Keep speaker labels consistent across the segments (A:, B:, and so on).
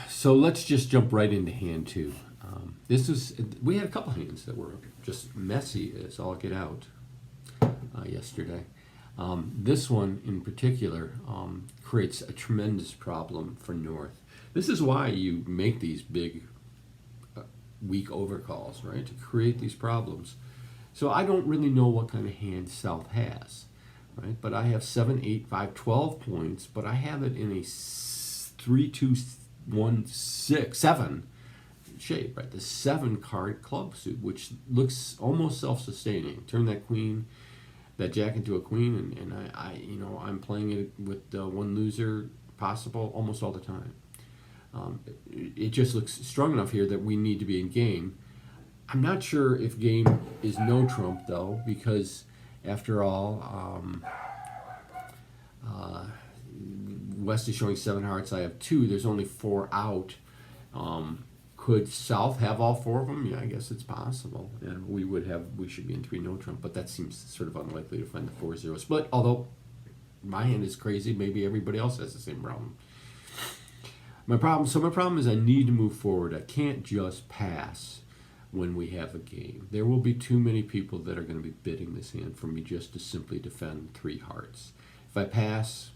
A: So let's just jump right into hand two. We had a couple hands that were just messy as all get out yesterday. This one in particular creates a tremendous problem for North. This is why you make these big, weak overcalls, right? To create these problems. So I don't really know what kind of hand South has, right? But I have 7, 8, 5, 12 points, but I have it in a 3, 2, 1, 6, 7 shape, right? The 7 card club suit, which looks almost self-sustaining. Turn that jack into a queen, and I'm playing it with one loser possible almost all the time. It just looks strong enough here that we need to be in game. I'm not sure if game is no trump though, because after all, West is showing 7 hearts. I have 2. There's only 4 out. Could South have all 4 of them? Yeah, I guess it's possible. And we should be in 3 no trump, but that seems sort of unlikely to find the 4-0 split. Although my hand is crazy, maybe everybody else has the same problem. My problem is I need to move forward. I can't just pass when we have a game. There will be too many people that are going to be bidding this hand for me just to simply defend 3 hearts. If I pass,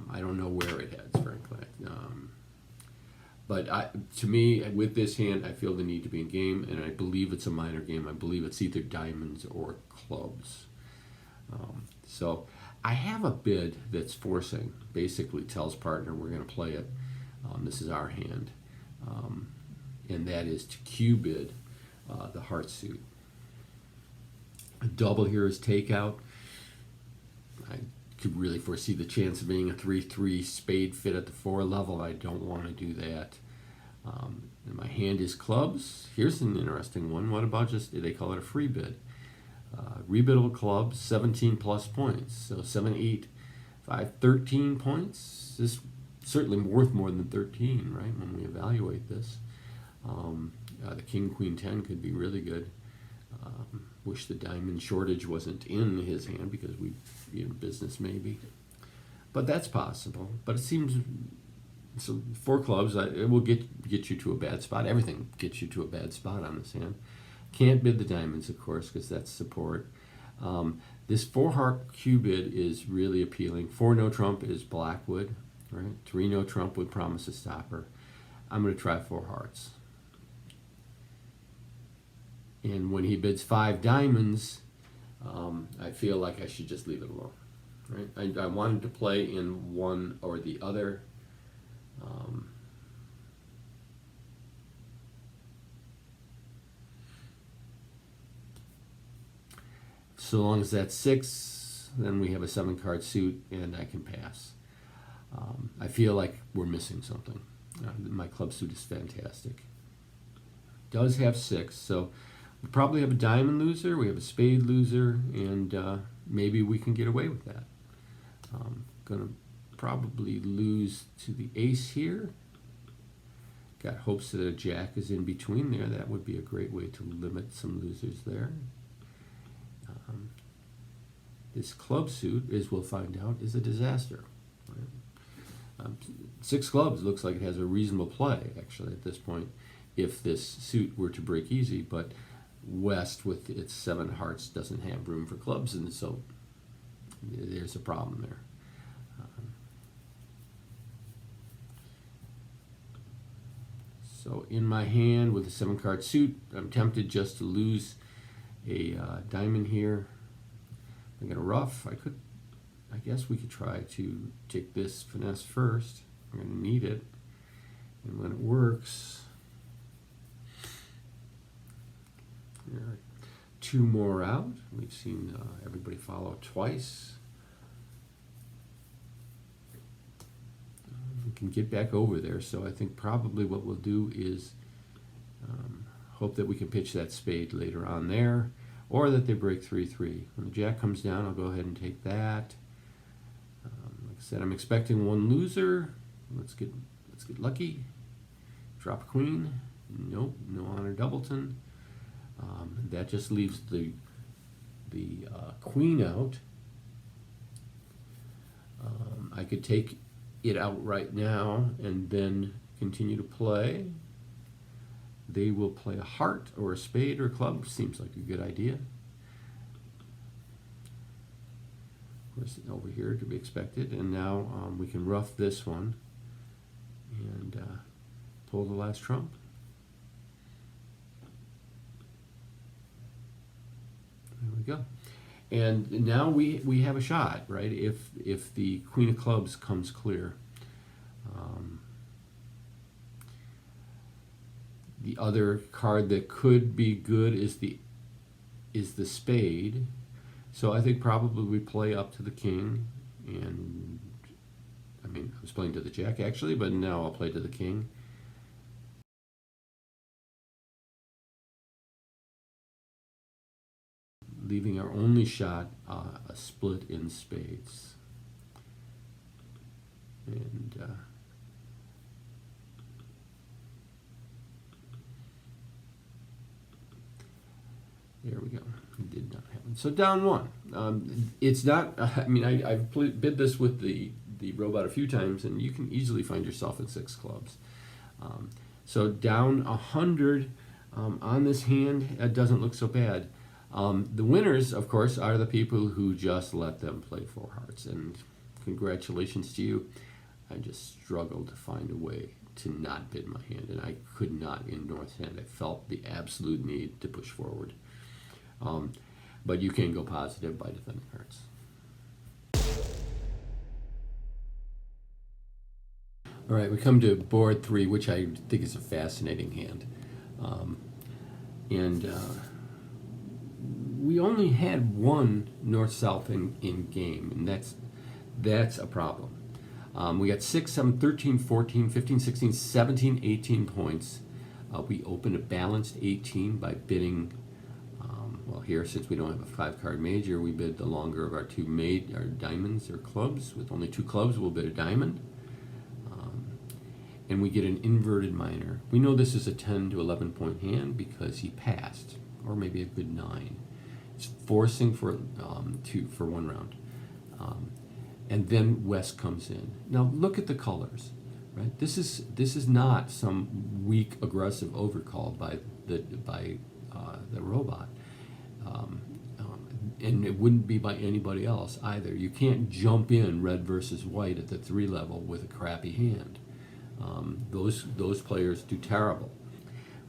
A: I don't know where it heads, frankly. But to me, with this hand, I feel the need to be in game, and I believe it's a minor game. I believe it's either diamonds or clubs. So I have a bid that's forcing, basically tells partner we're going to play it. This is our hand. And that is to Q bid the heart suit. A double here is takeout. I could really foresee the chance of being a 3-3 spade fit at the 4 level. I don't want to do that. And my hand is clubs. Here's an interesting one. What about they call it a free bid? Rebiddable clubs, 17 plus points. So 7, 8, 5, 13 points. This is certainly worth more than 13, right, when we evaluate this. The king, queen, 10 could be really good. Wish the diamond shortage wasn't in his hand because we'd be in business maybe. But that's possible. But it seems, so 4 clubs, it will get you to a bad spot. Everything gets you to a bad spot on this hand. Can't bid the diamonds, of course, because that's support. This 4 heart Q bid is really appealing. 4 no trump is Blackwood, right? 3 no trump would promise a stopper. I'm going to try 4 hearts. And when he bids 5 diamonds, I feel like I should just leave it alone. Right? I wanted to play in one or the other. So long as that's 6, then we have a 7 card suit, and I can pass. I feel like we're missing something. My club suit is fantastic. Does have 6, so we probably have a diamond loser, we have a spade loser, and maybe we can get away with that. Gonna probably lose to the ace here. Got hopes that a jack is in between there. That would be a great way to limit some losers there. This club suit, as we'll find out, is a disaster. Right? 6 clubs looks like it has a reasonable play, actually, at this point, if this suit were to break easy, but West with its 7 hearts doesn't have room for clubs, and so there's a problem there. So in my hand with a 7 card suit, I'm tempted just to lose a diamond here. I'm going to ruff. I guess we could try to take this finesse first. I'm going to need it, and when it works, there are 2 more out. We've seen everybody follow twice. We can get back over there, so I think probably what we'll do is hope that we can pitch that spade later on there, or that they break 3-3. When the jack comes down, I'll go ahead and take that. Like I said, I'm expecting 1 loser. Let's get lucky. Drop a queen. Nope, no honor doubleton. That just leaves the queen out. I could take it out right now and then continue to play, they will play a heart or a spade or a club. Seems like a good idea. Of course, over here to be expected. And now we can rough this one and pull the last trump. There we go. And now we have a shot, right? If the Queen of Clubs comes clear. The other card that could be good is the spade. So I think probably we play up to the king, and I mean I was playing to the jack actually, but now I'll play to the king. Leaving our only shot a split in spades. And there we go. It did not happen. So down one. It's not. I mean, I've bid this with the robot a few times, and you can easily find yourself at 6 clubs. So down 100 on this hand. It doesn't look so bad. The winners, of course, are the people who just let them play 4 hearts. And congratulations to you. I just struggled to find a way to not bid my hand, and I could not in North Hand. I felt the absolute need to push forward. But you can go positive by defending hearts. All right, we come to board 3, which I think is a fascinating hand. We only had one north-south in game, and that's a problem. We got 6, 7, 13, 14, 15, 16, 17, 18 points. We opened a balanced 18 by bidding. Well, here, since we don't have a 5-card major, we bid the longer of our our diamonds or clubs. With only 2 clubs, we'll bid a diamond. And we get an inverted minor. We know this is a 10 to 11 point hand because he passed, or maybe a good 9. It's forcing for 1 round. And then West comes in. Now look at the colors, right? This is not some weak aggressive overcall by the robot. And it wouldn't be by anybody else either. You can't jump in red versus white at the 3 level with a crappy hand. Those players do terrible,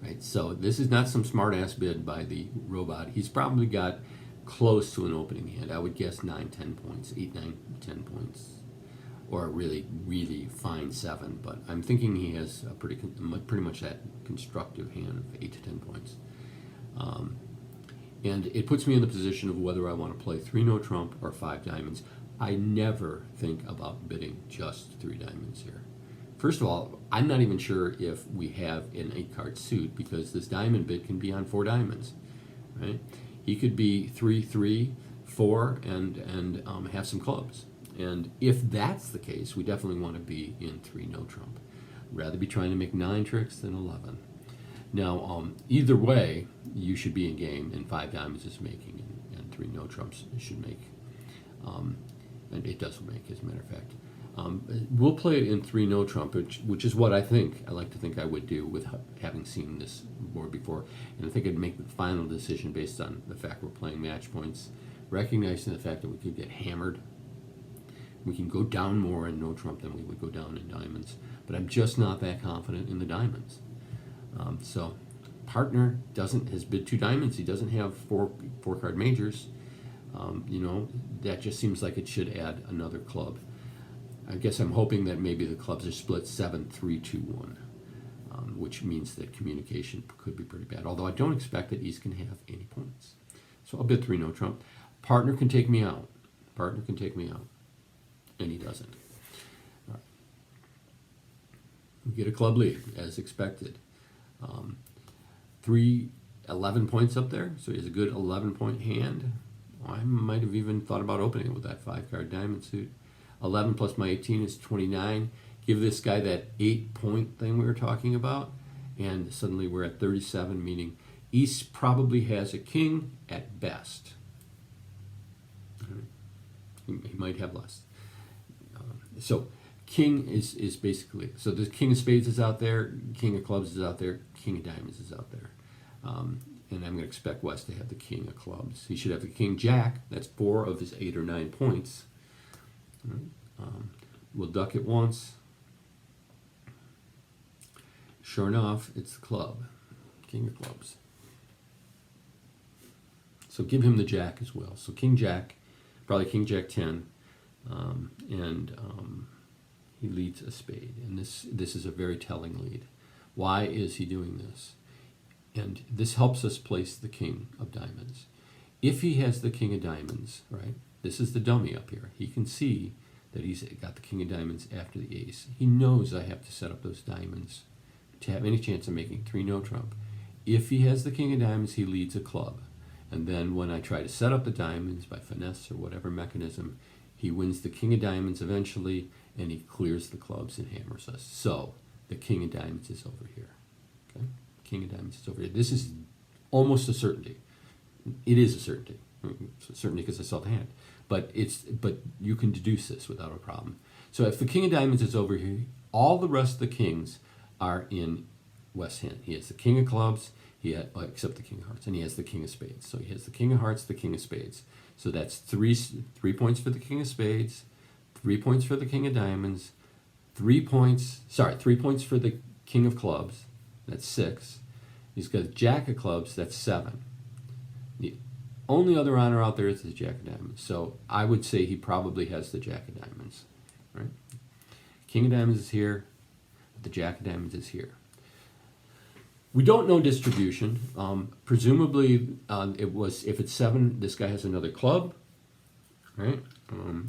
A: right? So this is not some smart ass bid by the robot. He's probably got close to an opening hand. I would guess 9, 10 points, 8, 9, 10 points, or a really, really fine 7. But I'm thinking he has a pretty much that constructive hand of 8 to 10 points. And it puts me in the position of whether I want to play 3 no trump or 5 diamonds. I never think about bidding just 3 diamonds here. First of all, I'm not even sure if we have an 8-card suit because this diamond bid can be on 4 diamonds, right? He could be 3, 3, 4, and have some clubs. And if that's the case, we definitely want to be in 3 no trump. Rather be trying to make 9 tricks than 11. Now, either way, you should be in game, and 5 diamonds is making, and 3 no trumps should make. And it does make, as a matter of fact. We'll play it in 3 no trump, which is what I like to think I would do with having seen this board before. And I think I'd make the final decision based on the fact we're playing match points, recognizing the fact that we could get hammered. We can go down more in no trump than we would go down in diamonds, but I'm just not that confident in the diamonds. So partner has bid 2 diamonds. He doesn't have 4-card majors. That just seems like it should add another club. I guess I'm hoping that maybe the clubs are split 7, 3, 2, 1, which means that communication could be pretty bad. Although I don't expect that East can have any points. So I'll bid 3 no trump. Partner can take me out. And he doesn't. All right. We get a club lead, as expected. 11 points up there, so he has a good 11-point hand. I might have even thought about opening it with that 5-card diamond suit. 11 plus my 18 is 29. Give this guy that 8-point thing we were talking about, and suddenly we're at 37, meaning East probably has a king at best. He might have less. So king is basically, so the king of spades is out there, king of clubs is out there, king of diamonds is out there. And I'm going to expect West to have the king of clubs. He should have the king jack. That's 4 of his 8 or 9 points. We'll duck it once. Sure enough, it's the club, king of clubs. So give him the jack as well. So king jack, probably king jack 10, and he leads a spade. And this is a very telling lead. Why is he doing this? And this helps us place the king of diamonds. If he has the king of diamonds, right, this is the dummy up here. He can see that he's got the king of diamonds after the ace. He knows I have to set up those diamonds to have any chance of making 3 no trump. If he has the king of diamonds, he leads a club. And then when I try to set up the diamonds by finesse or whatever mechanism, he wins the king of diamonds eventually, and he clears the clubs and hammers us. So the king of diamonds is over here. Okay? King of diamonds is over here. This is almost a certainty. It is a certainty. It's a certainty because I saw the hand. But you can deduce this without a problem. So if the king of diamonds is over here, all the rest of the kings are in West's hand. He has the king of clubs, except the king of hearts, and he has the king of spades. So he has the king of hearts, the king of spades. So that's three points for the king of spades, 3 points for the king of diamonds, 3 points for the king of clubs. That's 6. He's got jack of clubs. That's 7. The only other honor out there is the jack of diamonds. So I would say he probably has the jack of diamonds, right? King of diamonds is here. The jack of diamonds is here. We don't know distribution. Presumably, if it's 7, this guy has another club, right?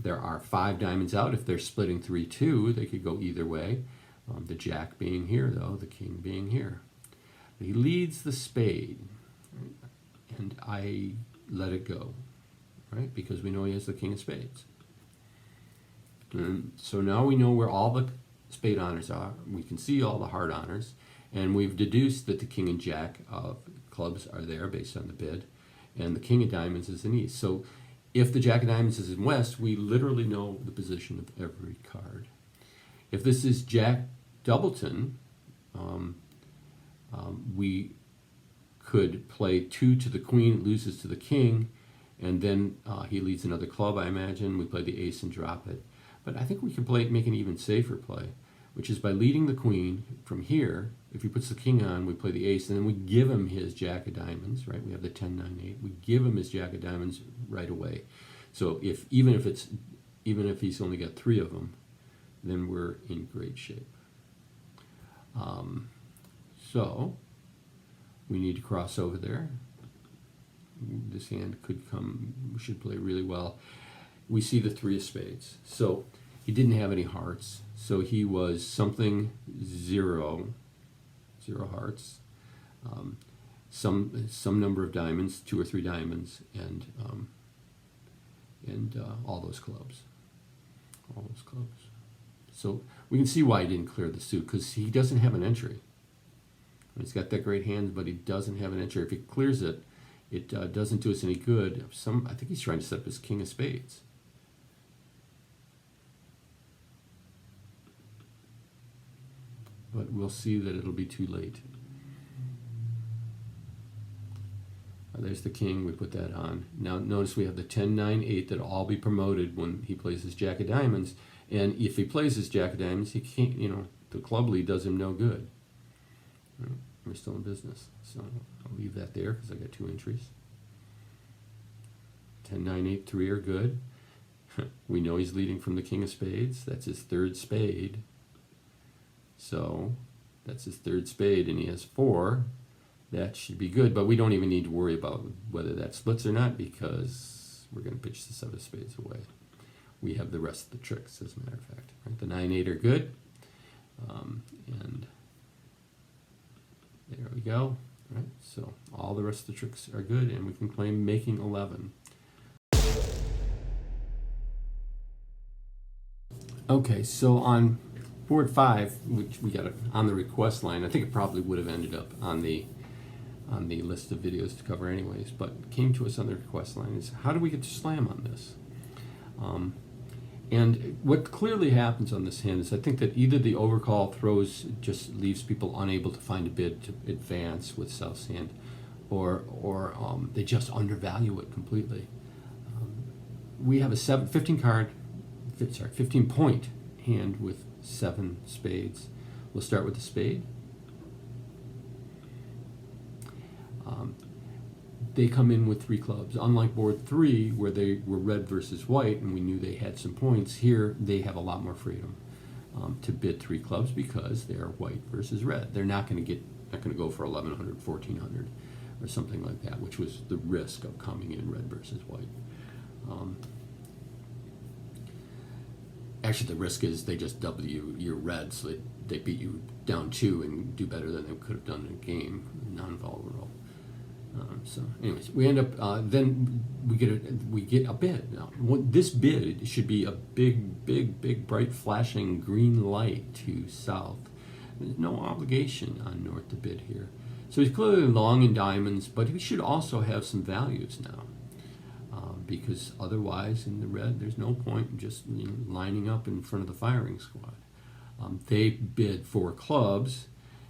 A: There are 5 diamonds out. If they're splitting 3-2, they could go either way. The jack being here, though, the king being here. He leads the spade, right? And I let it go, right? Because we know he has the king of spades. And so now we know where all the spade honors are. We can see all the heart honors. And we've deduced that the king and jack of clubs are there based on the bid. And the king of diamonds is in east. So if the jack of diamonds is in west, we literally know the position of every card. If this is jack doubleton, we could play 2 to the queen, loses to the king, and then he leads another club, I imagine. We play the ace and drop it. But I think we can make an even safer play, which is by leading the queen from here. If he puts the king on, we play the ace, and then we give him his jack of diamonds, right? We have the 10-9-8. We give him his jack of diamonds right away. So even if he's only got 3 of them, then we're in great shape. So we need to cross over there. This hand could come. We should play really well. We see the 3 of spades. So he didn't have any hearts. So he was something 0 hearts, some number of diamonds, 2 or 3 diamonds, and all those clubs. So we can see why he didn't clear the suit, because he doesn't have an entry. He's got that great hand, but he doesn't have an entry. If he clears it, it doesn't do us any good. I think he's trying to set up his king of spades. But we'll see that it'll be too late. There's the king. We put that on. Now notice we have the 10-9-8 that'll all be promoted when he plays his jack of diamonds. And if he plays his jack of diamonds, he can't. The club lead does him no good. Right? We're still in business, so I'll leave that there because I got 2 entries. 10-9-8, 3 are good. We know he's leading from the king of spades. That's his 3rd spade. So that's his 3rd spade, and he has 4. That should be good, but we don't even need to worry about whether that splits or not, because we're going to pitch the 7 of spades away. We have the rest of the tricks, as a matter of fact. Right? The 9-8 are good, and there we go. Right? So all the rest of the tricks are good, and we can play making 11. Okay, so on board 5, which we got it on the request line. I think it probably would have ended up on the list of videos to cover anyways, but came to us on the request line is, how do we get to slam on this? And what clearly happens on this hand is I think that either the overcall throws just leaves people unable to find a bid to advance with South's hand, or they just undervalue it completely. We have a 15 point hand with 7 spades. We'll start with the spade. They come in with 3 clubs. Unlike board 3, where they were red versus white, and we knew they had some points, here they have a lot more freedom to bid 3 clubs because they're white versus red. They're not going to go for 1100, 1400, or something like that, which was the risk of coming in red versus white. Actually, the risk is they just double your red, so they beat you down 2 and do better than they could have done in a game, non-vulnerable. So, anyways, we end up then we get a bid. Now, this bid should be a big, bright, flashing green light to South. There's no obligation on North to bid here. So he's clearly long in diamonds, but he should also have some values now, because otherwise in the red there's no point in just lining up in front of the firing squad. They bid 4 clubs.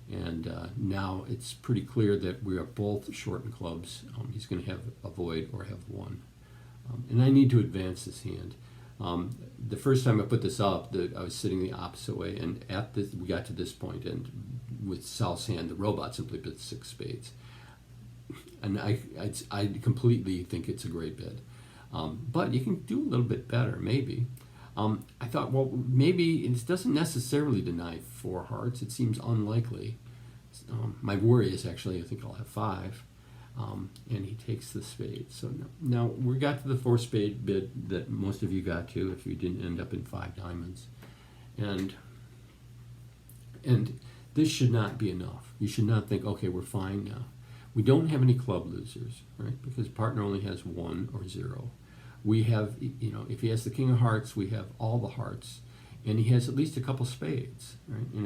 A: And now it's pretty clear that we are both short in clubs. He's going to have a void or have 1. And I need to advance this hand. The first time I put this up, I was sitting the opposite way, and we got to this point, and with South's hand, the robot simply bid 6 spades. And I completely think it's a great bid. But you can do a little bit better, maybe. I thought, well, maybe it doesn't necessarily deny 4 hearts. It seems unlikely. My worry is actually I think I'll have 5, and he takes the spade. So now we got to the 4 spade bid that most of you got to if you didn't end up in 5 diamonds, and this should not be enough. You should not think, okay, we're fine now. We don't have any club losers, right? Because partner only has 1 or 0. We have, if he has the king of hearts, we have all the hearts, and he has at least a couple spades, right? And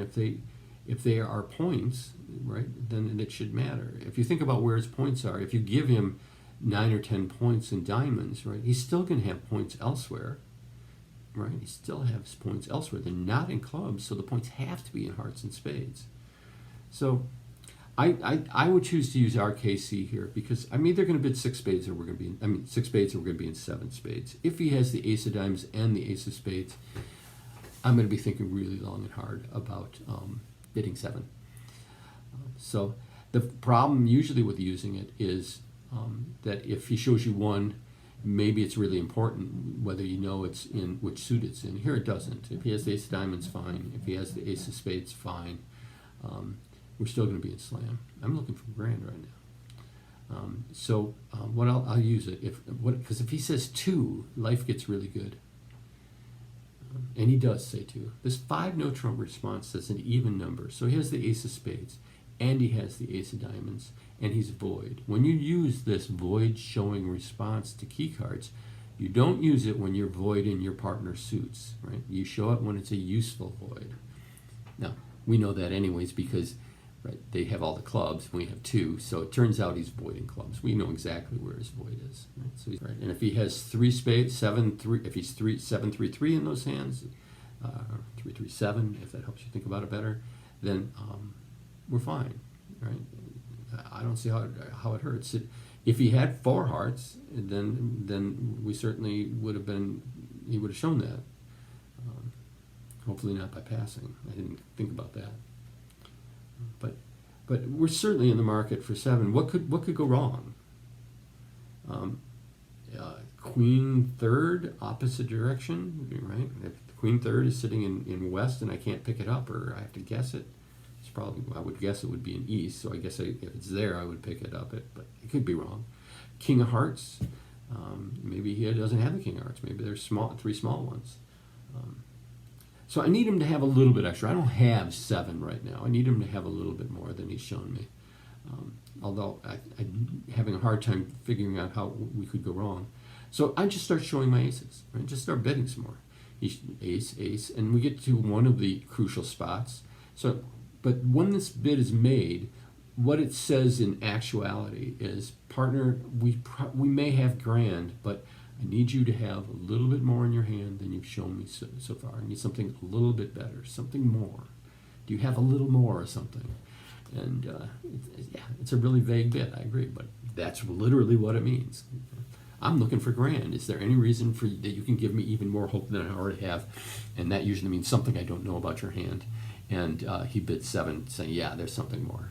A: if they are points, right, then it should matter. If you think about where his points are, if you give him 9 or 10 points in diamonds, right, he's still going to have points elsewhere, right? He still has points elsewhere. They're not in clubs, so the points have to be in hearts and spades. So I would choose to use RKC here because I'm either going to bid 6 spades or we're going to be 6 spades or we're going to be in 7 spades. If he has the ace of diamonds and the ace of spades, I'm going to be thinking really long and hard about bidding 7. So the problem usually with using it is that if he shows you 1, maybe it's really important whether you know it's in which suit it's in. Here it doesn't. If he has the ace of diamonds, fine. If he has the ace of spades, fine. We're still going to be in slam. I'm looking for grand right now. So what I'll use it because if he says 2, life gets really good. And he does say 2. This 5 no trump response says an even number. So he has the ace of spades, and he has the ace of diamonds, and he's void. When you use this void showing response to key cards, you don't use it when you're void in your partner suits, right? You show it when it's a useful void. Now, we know that anyways because they have all the clubs, and we have 2, so it turns out he's voiding clubs. We know exactly where his void is. Right? So and if he has 3 spades, 7-3, if he's 7-3-3 in those hands, 3-3-7, if that helps you think about it better, then we're fine, right? I don't see how it hurts. If he had 4 hearts, then we certainly would have been. He would have shown that. Hopefully not by passing. I didn't think about that. But we're certainly in the market for 7. What could go wrong? Queen third, opposite direction, right? If the queen third is sitting in west and I can't pick it up or I have to guess it, it's probably, I would guess it would be in east. So I guess if it's there, I would pick it up. But it could be wrong. King of hearts, maybe he doesn't have the king of hearts. Maybe there's 3 small ones. So I need him to have a little bit extra. I don't have 7 right now. I need him to have a little bit more than he's shown me. Although I'm having a hard time figuring out how we could go wrong. So I just start showing my aces, right? Just start betting some more. Ace, ace, and we get to one of the crucial spots. So, but when this bid is made, what it says in actuality is, partner, we may have grand, but I need you to have a little bit more in your hand than you've shown me so far. I need something a little bit better, something more. Do you have a little more or something? And yeah, it's a really vague bit, I agree, but that's literally what it means. I'm looking for grand. Is there any reason for that you can give me even more hope than I already have? And that usually means something I don't know about your hand. And he bid 7, saying, yeah, there's something more.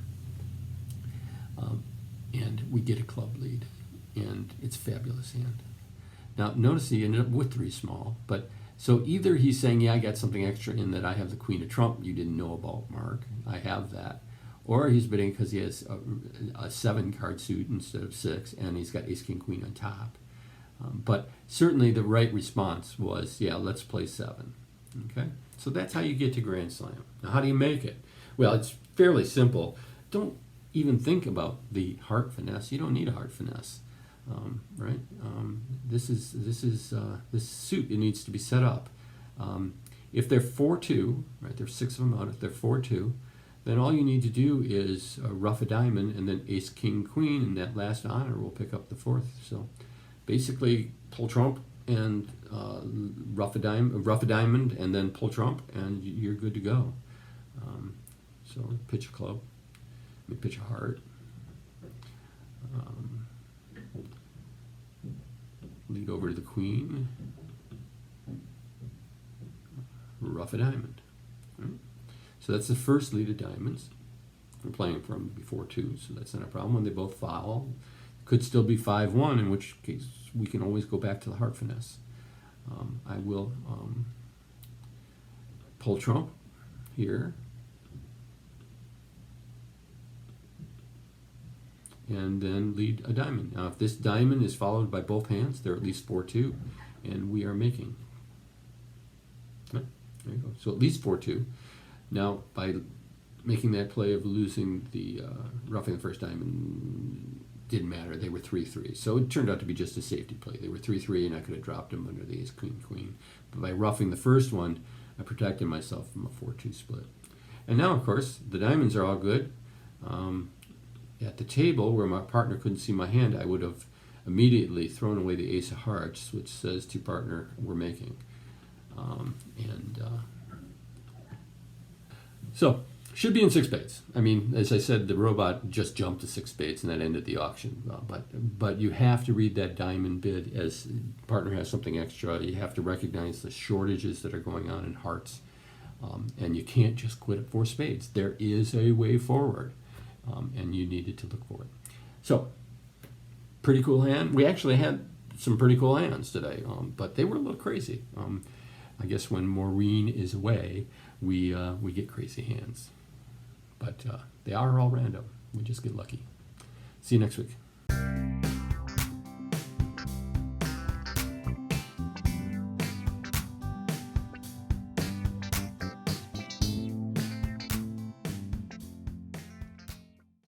A: And we get a club lead, and it's a fabulous hand. Now, notice he ended up with 3 small, but so either he's saying, yeah, I got something extra in that I have the queen of trump you didn't know about, Mark. I have that. Or he's bidding because he has a 7 card suit instead of 6, and he's got ace, king, queen on top. But certainly the right response was, yeah, let's play 7. Okay? So that's how you get to Grand Slam. Now, how do you make it? Well, it's fairly simple. Don't even think about the heart finesse. You don't need a heart finesse. Right? This suit, it needs to be set up. If they're 4-2, right, there's 6 of them out. If they're 4-2, then all you need to do is ruff a diamond and then ace, king, queen, and that last honor will pick up the 4th. So basically, pull trump and ruff a diamond, and then pull trump, and you're good to go. So pitch a club, pitch a heart. Lead over to the queen, ruff a diamond. Right? So that's the first lead of diamonds. We're playing from before 2, so that's not a problem. When they both foul, could still be 5-1, in which case we can always go back to the heart finesse. I will pull trump here, and then lead a diamond. Now, if this diamond is followed by both hands, they're at least 4-2, and we are making. There you go. So at least 4-2. Now, by making that play of losing the roughing the first diamond, didn't matter. They were 3-3. So it turned out to be just a safety play. They were 3-3, and I could have dropped them under the ace, queen, queen. But by roughing the first one, I protected myself from a 4-2 split. And now, of course, the diamonds are all good. At the table, where my partner couldn't see my hand, I would have immediately thrown away the ace of hearts, which says to partner, we're making. So, should be in 6 spades. I mean, as I said, the robot just jumped to 6 spades, and that ended the auction. But you have to read that diamond bid as partner has something extra. You have to recognize the shortages that are going on in hearts. And you can't just quit at 4 spades. There is a way forward. And you needed to look for it. So, pretty cool hand. We actually had some pretty cool hands today, but they were a little crazy. I guess when Maureen is away, we get crazy hands. But they are all random. We just get lucky. See you next week.